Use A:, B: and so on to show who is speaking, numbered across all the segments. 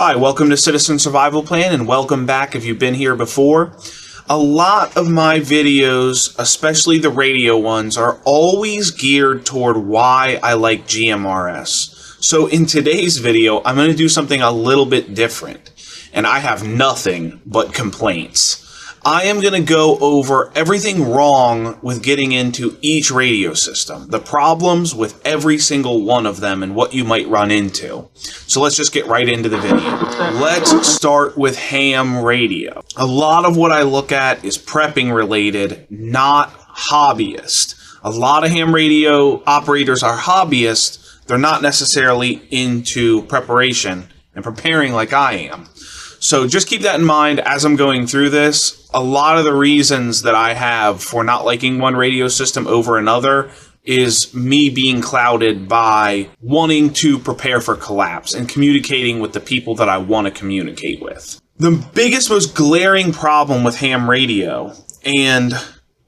A: Hi, welcome to Citizen Survival Plan, and welcome back if you've been here before. A lot of my videos, especially the radio ones, are always geared toward why I like GMRS. So in today's video, I'm going to do something a little bit different, and I have nothing but complaints. I am going to go over everything wrong with getting into each radio system, the problems with every single one of them, and what you might run into. So let's just get right into the video. Let's start with ham radio. A lot of what I look at is prepping related, not hobbyist. A lot of ham radio operators are hobbyists. They're not necessarily into preparation and preparing like I am. So just keep that in mind as I'm going through this. A lot of the reasons that I have for not liking one radio system over another is me being clouded by wanting to prepare for collapse and communicating with the people that I want to communicate with. The biggest, most glaring problem with ham radio, and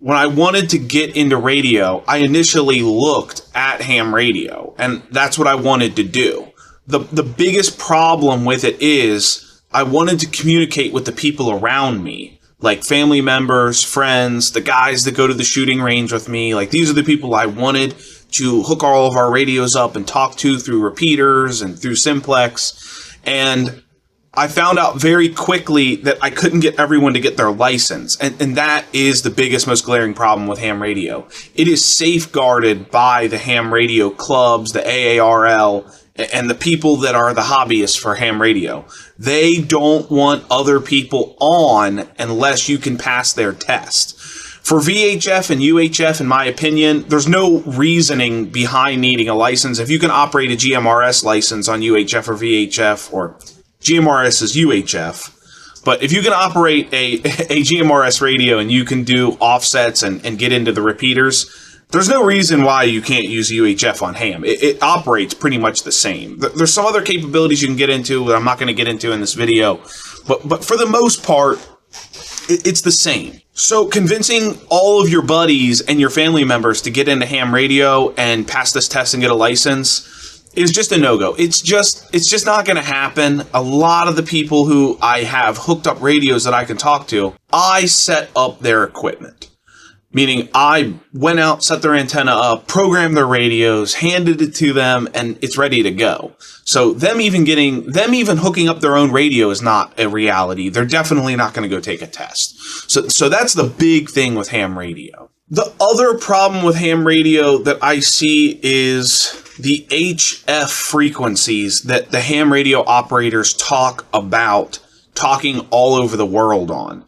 A: when I wanted to get into radio, I initially looked at ham radio, and that's what I wanted to do. The biggest problem with it is I wanted to communicate with the people around me, like family members, friends, the guys that go to the shooting range with me. Like, these are the people I wanted to hook all of our radios up and talk to through repeaters and through simplex. And I found out very quickly that I couldn't get everyone to get their license. And that is the biggest, most glaring problem with ham radio. It is safeguarded by the ham radio clubs, the AARL, and the people that are the hobbyists for ham radio. They don't want other people on unless you can pass their test. For VHF and UHF, in my opinion, there's no reasoning behind needing a license. If you can operate a GMRS license on UHF or VHF, or GMRS is UHF, but if you can operate a GMRS radio and you can do offsets and get into the repeaters, there's no reason why you can't use UHF on ham. It operates pretty much the same. There's some other capabilities you can get into that I'm not going to get into in this video, but for the most part, it's the same. So convincing all of your buddies and your family members to get into ham radio and pass this test and get a license is just a no-go. It's just not going to happen. A lot of the people who I have hooked up radios that I can talk to, I set up their equipment. Meaning I went out, set their antenna up, programmed their radios, handed it to them, and it's ready to go. So them even hooking up their own radio is not a reality. They're definitely not going to go take a test. So that's the big thing with ham radio. The other problem with ham radio that I see is the HF frequencies that the ham radio operators talk about talking all over the world on.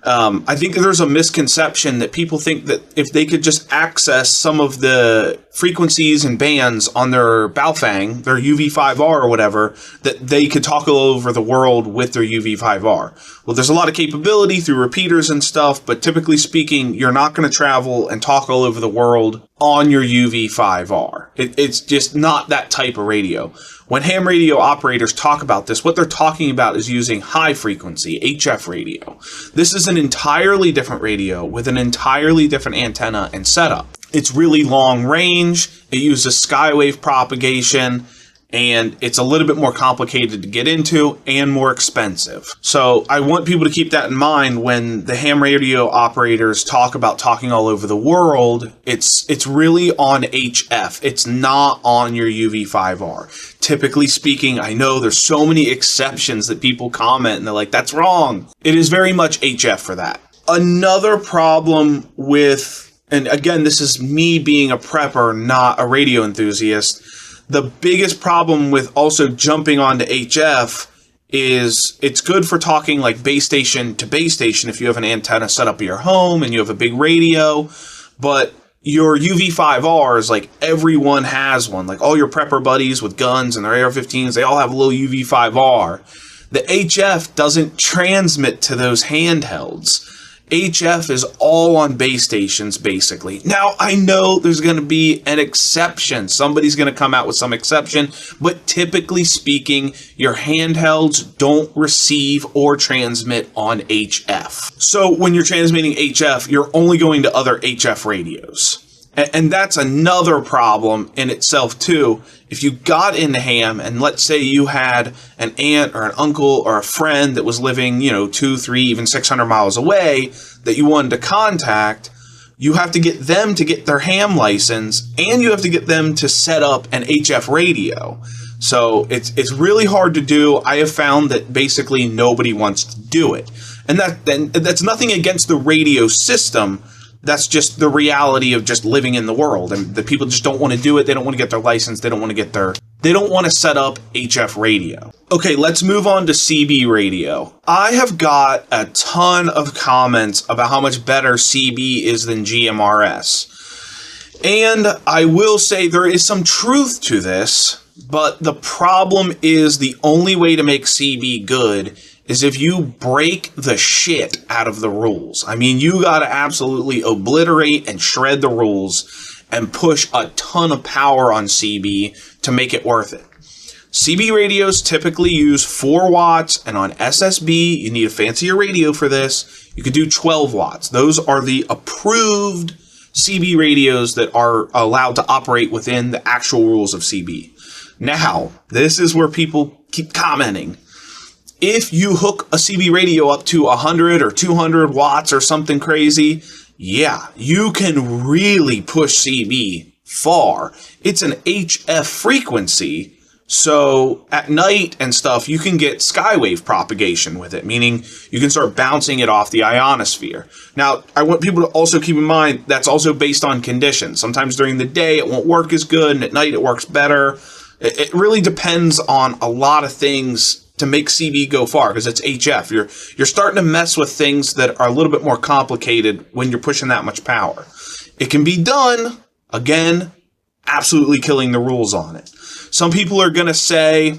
A: I think there's a misconception that people think that if they could just access some of the frequencies and bands on their Baofeng, their UV5R or whatever, that they could talk all over the world with their UV5R. Well, there's a lot of capability through repeaters and stuff, but typically speaking, you're not going to travel and talk all over the world on your UV5R. It's just not that type of radio. When ham radio operators talk about this, what they're talking about is using high frequency, HF radio. This is an entirely different radio with an entirely different antenna and setup. It's really long range, it uses skywave propagation, and it's a little bit more complicated to get into and more expensive. So I want people to keep that in mind when the ham radio operators talk about talking all over the world. It's really on HF. It's not on your UV5R. Typically speaking, I know there's so many exceptions that people comment and they're like, that's wrong. It is very much HF for that. Another problem with, and again, this is me being a prepper, not a radio enthusiast, the biggest problem with also jumping onto HF is it's good for talking like base station to base station if you have an antenna set up at your home and you have a big radio, but your UV5Rs, like everyone has one, like all your prepper buddies with guns and their AR-15s, they all have a little UV5R. The HF doesn't transmit to those handhelds. HF is all on base stations, basically. Now, I know there's going to be an exception. Somebody's going to come out with some exception, but typically speaking, your handhelds don't receive or transmit on HF. So when you're transmitting HF, you're only going to other HF radios. And that's another problem in itself too. If you got into ham and let's say you had an aunt or an uncle or a friend that was living, 2, 3, even 600 miles away that you wanted to contact, you have to get them to get their ham license and you have to get them to set up an HF radio. So it's really hard to do. I have found that basically nobody wants to do it. And that's nothing against the radio system. That's just the reality of just living in the world. And the people just don't want to do it. They don't want to get their license. They don't want to set up HF radio. Okay, let's move on to CB radio. I have got a ton of comments about how much better CB is than GMRS. And I will say there is some truth to this, but the problem is the only way to make CB good is if you break the shit out of the rules. I mean, you gotta absolutely obliterate and shred the rules and push a ton of power on CB to make it worth it. CB radios typically use 4 watts, and on SSB, you need a fancier radio for this. You could do 12 watts. Those are the approved CB radios that are allowed to operate within the actual rules of CB. Now, this is where people keep commenting. If you hook a CB radio up to 100 or 200 watts or something crazy, yeah, you can really push CB far. It's an HF frequency, so at night and stuff, you can get skywave propagation with it, meaning you can start bouncing it off the ionosphere. Now, I want people to also keep in mind that's also based on conditions. Sometimes during the day, it won't work as good, and at night, it works better. It really depends on a lot of things to make CB go far, because it's HF. You're starting to mess with things that are a little bit more complicated when you're pushing that much power. It can be done, again, absolutely killing the rules on it. Some people are going to say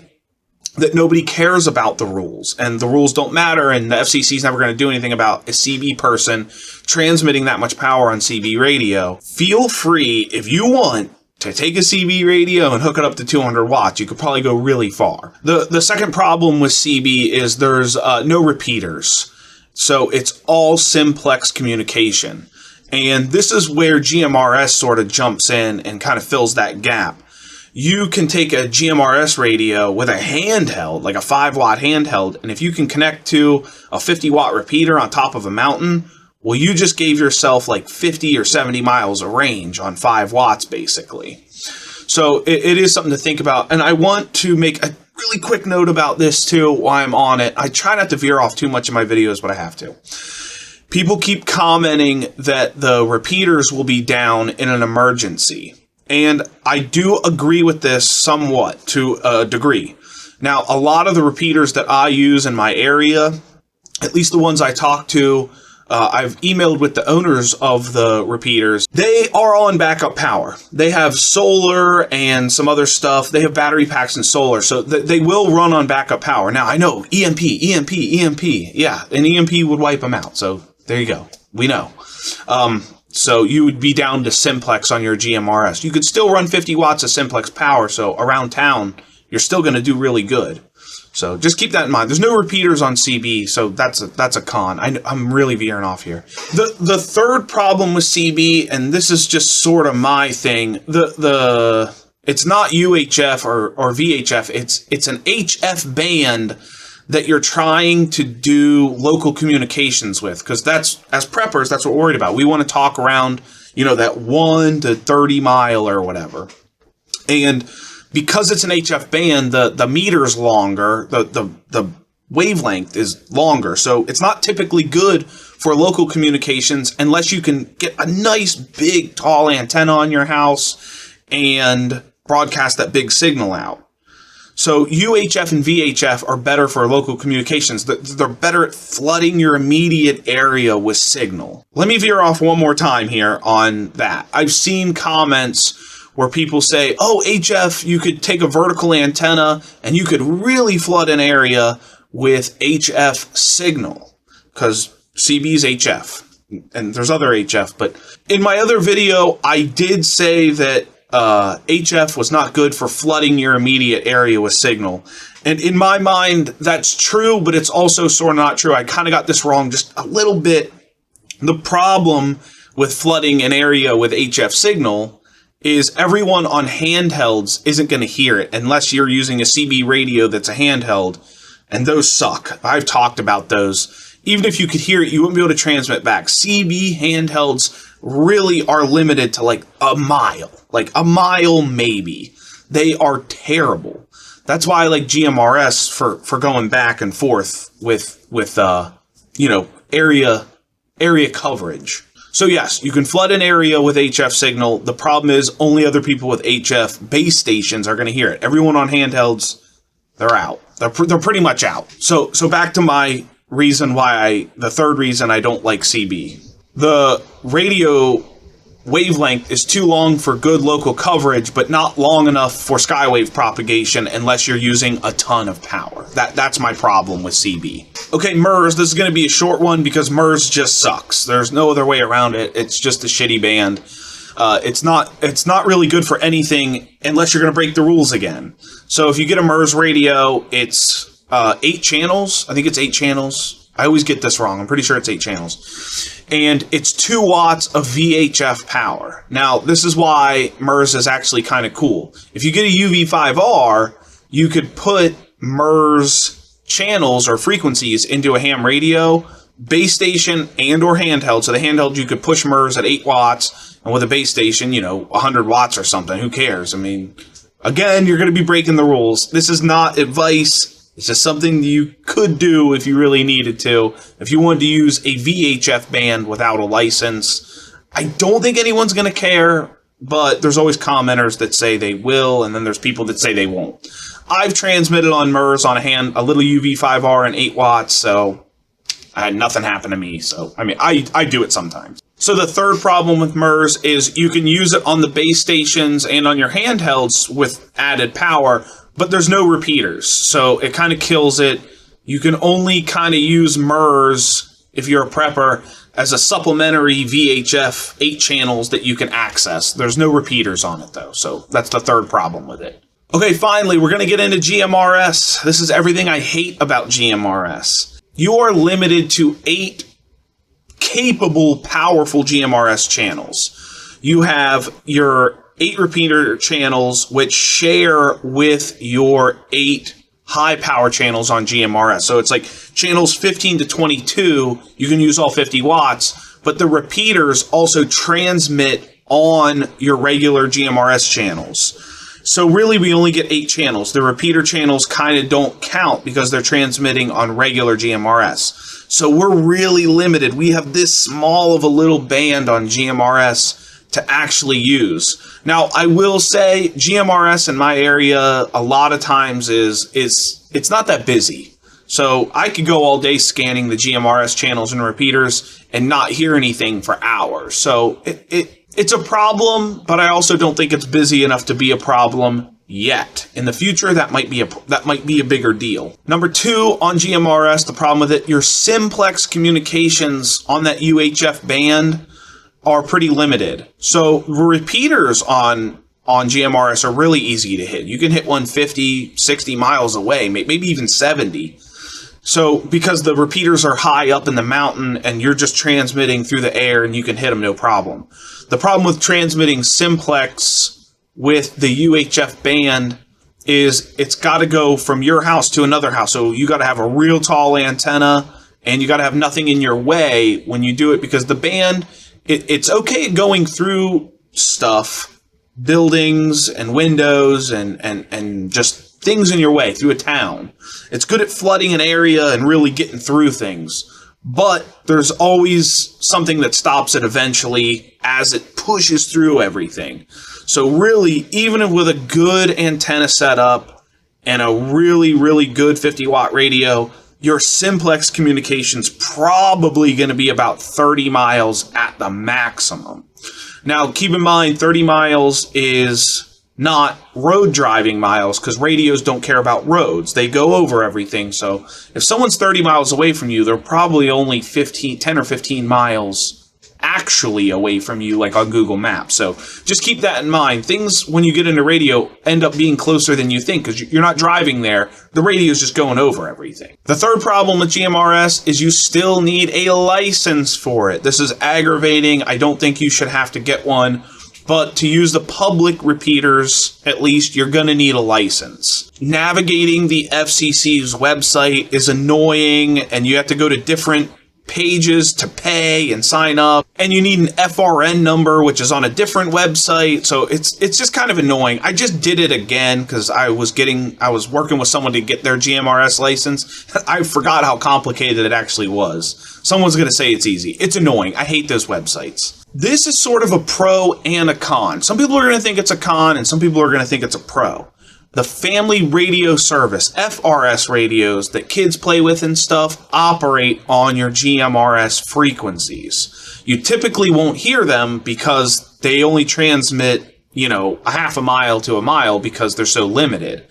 A: that nobody cares about the rules and the rules don't matter and the FCC is never going to do anything about a CB person transmitting that much power on CB radio. Feel free, if you want, to take a CB radio and hook it up to 200 watts. You could probably go really far. The second problem with CB is there's no repeaters. So it's all simplex communication. And this is where GMRS sort of jumps in and kind of fills that gap. You can take a GMRS radio with a handheld, like a 5-watt handheld, and if you can connect to a 50-watt repeater on top of a mountain, well, you just gave yourself like 50 or 70 miles of range on 5 watts, basically. So it is something to think about. And I want to make a really quick note about this, too, while I'm on it. I try not to veer off too much in my videos, but I have to. People keep commenting that the repeaters will be down in an emergency. And I do agree with this somewhat to a degree. Now, a lot of the repeaters that I use in my area, at least the ones I talk to, I've emailed with the owners of the repeaters. They are on backup power. They have solar and some other stuff. They have battery packs and solar, so they will run on backup power. Now, I know EMP. Yeah, an EMP would wipe them out. So there you go. We know. So you would be down to simplex on your GMRS. You could still run 50 watts of simplex power, so around town, you're still going to do really good. So just keep that in mind. There's no repeaters on CB, so that's a con. I'm really veering off here. The third problem with CB, and this is just sort of my thing, it's not UHF or VHF. It's an HF band that you're trying to do local communications with, because that's, as preppers, that's what we're worried about. We want to talk around, that 1 to 30 mile or whatever. And because it's an HF band, the meter's longer, the wavelength is longer. So it's not typically good for local communications unless you can get a nice big tall antenna on your house and broadcast that big signal out. So UHF and VHF are better for local communications. They're better at flooding your immediate area with signal. Let me veer off one more time here on that. I've seen comments where people say, oh, HF, you could take a vertical antenna and you could really flood an area with HF signal, because CB's HF. And there's other HF, but in my other video, I did say that HF was not good for flooding your immediate area with signal. And in my mind, that's true, but it's also sort of not true. I kind of got this wrong just a little bit. The problem with flooding an area with HF signal is everyone on handhelds isn't going to hear it unless you're using a CB radio that's a handheld, and those suck. I've talked about those. Even if you could hear it, you wouldn't be able to transmit back. CB handhelds really are limited to like a mile maybe. They are terrible. That's why I like GMRS for going back and forth with area coverage. So yes, you can flood an area with HF signal. The problem is only other people with HF base stations are going to hear it. Everyone on handhelds, they're out. They're pretty much out. So back to my reason the third reason I don't like CB. The radio wavelength is too long for good local coverage, but not long enough for skywave propagation unless you're using a ton of power. That's my problem with CB. Okay, MURS, this is going to be a short one because MURS just sucks. There's no other way around it. It's just a shitty band. It's not really good for anything unless you're going to break the rules again. So if you get a MURS radio, it's 8 channels. I think it's 8 channels. I always get this wrong. I'm pretty sure it's 8 channels. And it's 2 watts of VHF power. Now, this is why MURS is actually kind of cool. If you get a UV5R, you could put MURS channels or frequencies into a ham radio, base station, and or handheld. So the handheld, you could push MURS at 8 watts, and with a base station, 100 watts or something. Who cares? I mean, again, you're going to be breaking the rules. This is not advice. It's just something you could do if you really needed to. If you wanted to use a VHF band without a license, I don't think anyone's going to care, but there's always commenters that say they will, and then there's people that say they won't. I've transmitted on MURS on a little UV5R and 8 watts, so I had nothing happen to me. So, I mean, I do it sometimes. So the third problem with MURS is you can use it on the base stations and on your handhelds with added power, but there's no repeaters, so it kind of kills it. You can only kind of use MURS, if you're a prepper, as a supplementary VHF 8 channels that you can access. There's no repeaters on it, though, so that's the third problem with it. Okay, finally, we're going to get into GMRS. This is everything I hate about GMRS. You are limited to 8 capable, powerful GMRS channels. You have your 8 repeater channels which share with your 8 high power channels on GMRS. So it's like channels 15 to 22, you can use all 50 watts, but the repeaters also transmit on your regular GMRS channels. So really we only get 8 channels. The repeater channels kind of don't count because they're transmitting on regular GMRS. So we're really limited. We have this small of a little band on GMRS to actually use. Now, I will say GMRS in my area a lot of times it's not that busy. So I could go all day scanning the GMRS channels and repeaters and not hear anything for hours. So it's a problem, but I also don't think it's busy enough to be a problem yet. In the future, that might be a bigger deal. Number 2 on GMRS, the problem with it, your simplex communications on that UHF band are pretty limited. So repeaters on GMRS are really easy to hit. You can hit one 50, 60 miles away, maybe even 70. So because the repeaters are high up in the mountain and you're just transmitting through the air and you can hit them no problem. The problem with transmitting simplex with the UHF band is it's got to go from your house to another house. So you got to have a real tall antenna and you got to have nothing in your way when you do it, because the band, it's okay going through stuff, buildings and windows and just things in your way through a town. It's good at flooding an area and really getting through things. But there's always something that stops it eventually as it pushes through everything. So really, even with a good antenna setup and a really, really good 50-watt radio, your simplex communication's probably going to be about 30 miles at the maximum. Now, keep in mind, 30 miles is not road driving miles, because radios don't care about roads. They go over everything. So if someone's 30 miles away from you, they're probably only 10 or 15 miles actually away from you, like on Google Maps. So just keep that in mind. Things, when you get into radio, end up being closer than you think because you're not driving there. The radio is just going over everything. The third problem with GMRS is you still need a license for it. This is aggravating. I don't think you should have to get one. But to use the public repeaters, at least, you're going to need a license. Navigating the FCC's website is annoying, and you have to go to different pages to pay and sign up. And you need an FRN number, which is on a different website. So it's just kind of annoying. I just did it again because I was working with someone to get their GMRS license. I forgot how complicated it actually was. Someone's going to say it's easy. It's annoying. I hate those websites. This is sort of a pro and a con. Some people are going to think it's a con, and some people are going to think it's a pro. The family radio service, FRS radios that kids play with and stuff, operate on your GMRS frequencies. You typically won't hear them because they only transmit, a half a mile to a mile because they're so limited.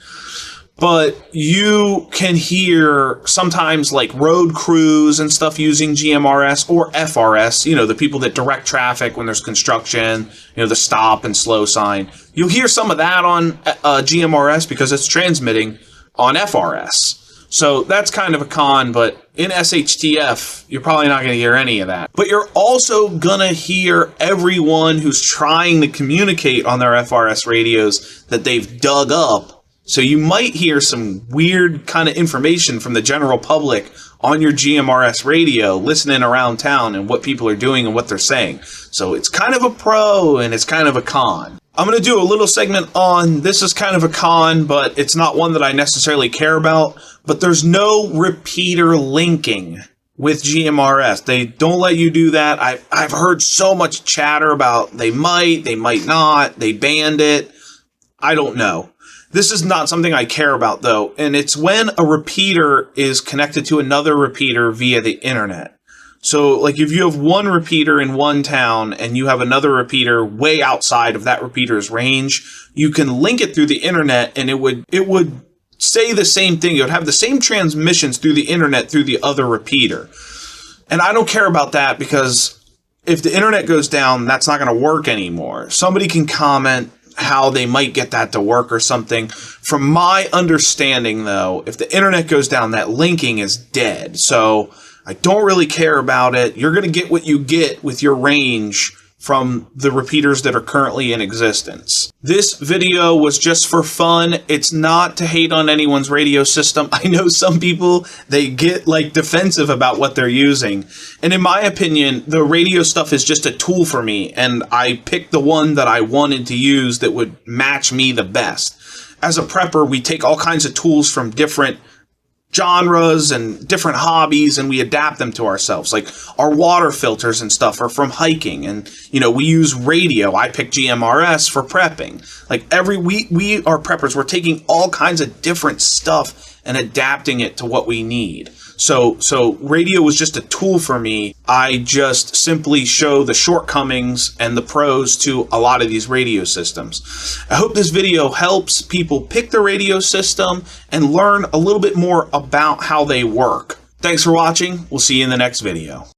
A: But you can hear sometimes like road crews and stuff using GMRS or FRS, the people that direct traffic when there's construction, the stop and slow sign. You'll hear some of that on GMRS because it's transmitting on FRS. So that's kind of a con, but in SHTF, you're probably not going to hear any of that. But you're also going to hear everyone who's trying to communicate on their FRS radios that they've dug up. So you might hear some weird kind of information from the general public on your GMRS radio, listening around town and what people are doing and what they're saying. So it's kind of a pro and it's kind of a con. I'm going to do a little segment on this is kind of a con, but it's not one that I necessarily care about. But there's no repeater linking with GMRS. They don't let you do that. I've heard so much chatter about they might not, they banned it. I don't know. This is not something I care about, though, and it's when a repeater is connected to another repeater via the internet. So, like, if you have one repeater in one town and you have another repeater way outside of that repeater's range, you can link it through the internet, and it would say the same thing. It would have the same transmissions through the internet through the other repeater. And I don't care about that because if the internet goes down, that's not going to work anymore. Somebody can comment how they might get that to work or something. From my understanding, though, if the internet goes down, that linking is dead. So I don't really care about it. You're going to get what you get with your range from the repeaters that are currently in existence. This video was just for fun. It's not to hate on anyone's radio system. I know some people, they get like defensive about what they're using. And in my opinion, the radio stuff is just a tool for me. And I picked the one that I wanted to use that would match me the best. As a prepper, we take all kinds of tools from different genres and different hobbies and we adapt them to ourselves. Like our water filters and stuff are from hiking and we use radio. I pick GMRS for prepping. Like we are preppers. We're taking all kinds of different stuff and adapting it to what we need. So radio was just a tool for me. I just simply show the shortcomings and the pros to a lot of these radio systems. I hope this video helps people pick the radio system and learn a little bit more about how they work. Thanks for watching. We'll see you in the next video.